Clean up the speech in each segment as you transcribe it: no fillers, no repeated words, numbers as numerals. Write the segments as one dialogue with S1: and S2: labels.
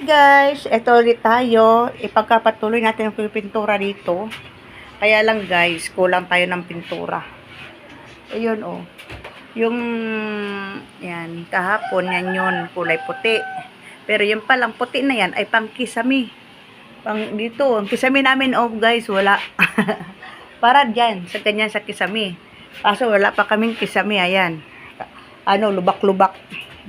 S1: Guys, eto ulit tayo. Ipagkapatuloy natin ang pintura dito. Kaya lang guys, kulang tayo ng pintura. Ayun oh. Yung yan, kahapon yan yun, kulay puti. Pero yung palang puti na yan ay pang kisame. Pang dito, ang kisame namin oh guys, wala. Para dyan, sa ganyan sa kisame. Kaso wala pa kaming kisame, ayan. Ano, lubak-lubak,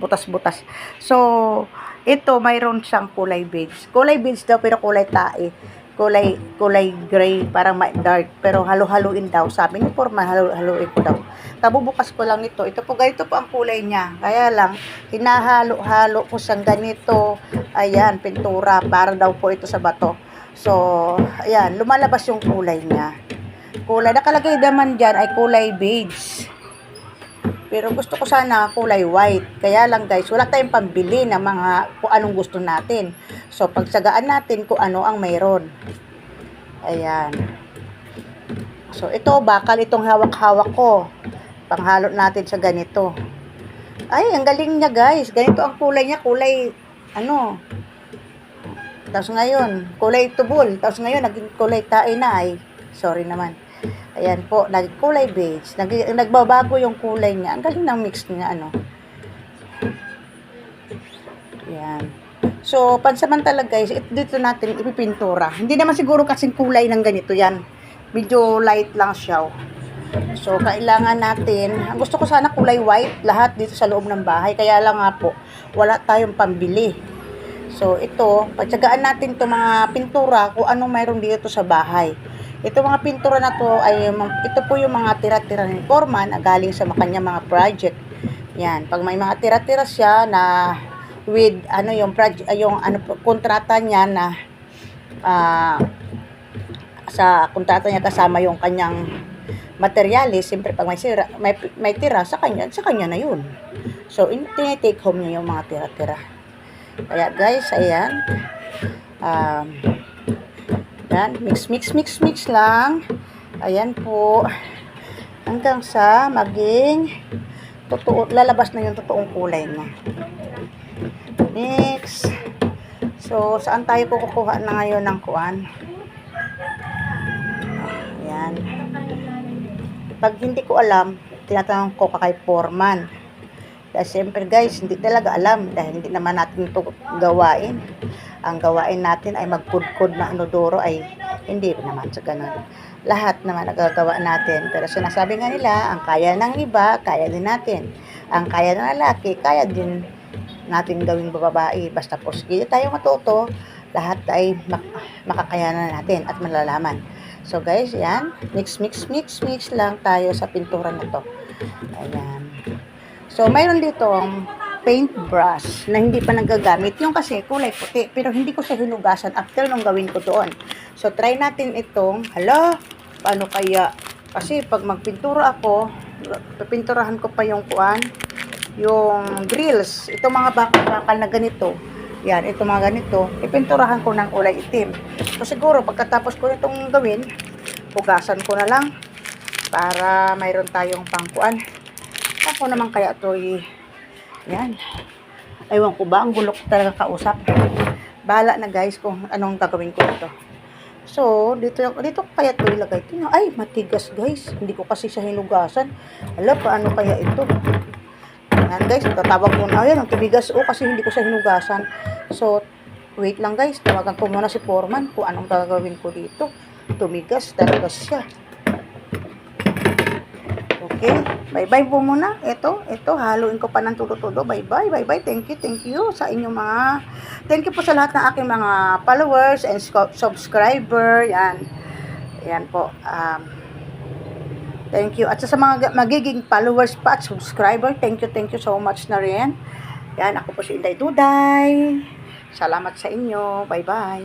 S1: butas-butas. So, ito mayroon siyang kulay beige. Kulay beige daw pero kulay tae. Kulay gray, parang dark, pero halo-haluin daw. Sabi ni Forma, halo-haluin ko daw. Kabubukas ko lang nito. Ito po, ganito po ang kulay niya. Kaya lang, hinahalo-halo ko siyang ganito. Ayan, pintura, para daw po ito sa bato. So, ayan, lumalabas yung kulay niya. Kulay, nakalagay naman dyan ay kulay beige. Pero gusto ko sana kulay white. Kaya lang guys, wala tayong pambili ng mga kung anong gusto natin. So, pagsagaan natin kung ano ang mayroon. Ayan. So, ito, bakal itong hawak-hawak ko. Panghalo natin sa ganito. Ay, ang galing niya guys. Ganito ang kulay niya. Kulay, ano. Tapos ngayon, kulay tubol. Tapos ngayon, naging kulay tae na ay. Sorry naman. Ayan po, kulay beige. Nagbabago yung kulay niya. Ang galing ng mix niya, ano. Ayan. So, pansamantala guys, dito natin ipipintura. Hindi naman siguro kasing kulay ng ganito yan. Medyo light lang siya. So, kailangan natin, ang gusto ko sana kulay white, lahat dito sa loob ng bahay. Kaya lang nga po, wala tayong pambili. So, ito, pagtsagaan natin to mga pintura kung anong mayroon dito sa bahay. Ito mga pintura na to ay ito po yung mga tira-tira ni Foreman na galing sa kanya mga project. Yan, pag may mga tira-tira siya na with ano yung project yung ano kontrata niya na sa kontrata niya kasama yung kanyang materyales, siyempre pag may tira sa kanya na yun. So, tinitake home niya yung mga tira-tira. Kaya guys, ayan. Yan, mix lang. Ayan po. Hanggang sa maging totoo, lalabas na yung totoong kulay niya. Mix. So, saan tayo kukuha na ngayon ng kuan? Ayan. Pag hindi ko alam, tinatanong ko kay Foreman. Dahil siyempre guys, hindi talaga alam dahil hindi naman natin ito gawain. Ang gawain natin ay magpudkod na inodoro ay hindi naman sa ganun. Lahat naman nagagawa natin. Pero sinasabi nga nila, ang kaya ng iba, kaya din natin. Ang kaya ng lalaki, kaya din natin gawing babae. Basta po, sige tayo matuto, lahat ay makakayanan natin at malalaman. So guys, yan. Mix lang tayo sa pintura na to. Ayan. So, mayroon dito paintbrush na hindi pa nagagamit. Yung kasi kulay puti, pero hindi ko siya hinugasan after nung gawin ko doon. So, try natin itong, paano kaya? Kasi pag magpintura ako, pipinturahan ko pa yung kuan, yung grills. Itong mga bakal na ganito. Yan, itong mga ganito. Ipinturahan ko ng kulay itim. So, siguro, pagkatapos ko itong gawin, hugasan ko na lang para mayroon tayong pangkuan. Ako naman kaya ito yan. Aywan ko ba, ang gulok talaga kausap. Bahala na guys kung anong gagawin ko ito. So, dito kaya ito ilagay. Ay, matigas guys. Hindi ko kasi siya hinugasan. Paano kaya ito? Yan guys, tatawag ko na. Ayan, ang tibigas. Kasi hindi ko siya hinugasan. So, wait lang guys. Tawagan ko muna si Foreman kung anong gagawin ko dito. Tumigas talaga siya. Okay, bye-bye po muna. Ito, haluin ko pa ng tulo-tulo. Bye-bye. Thank you sa inyong mga, thank you po sa lahat ng aking mga followers and subscriber. Yan po. Thank you. At sa mga magiging followers pa at subscriber, thank you so much na rin. Yan, ako po si Inday Duday. Salamat sa inyo. Bye-bye.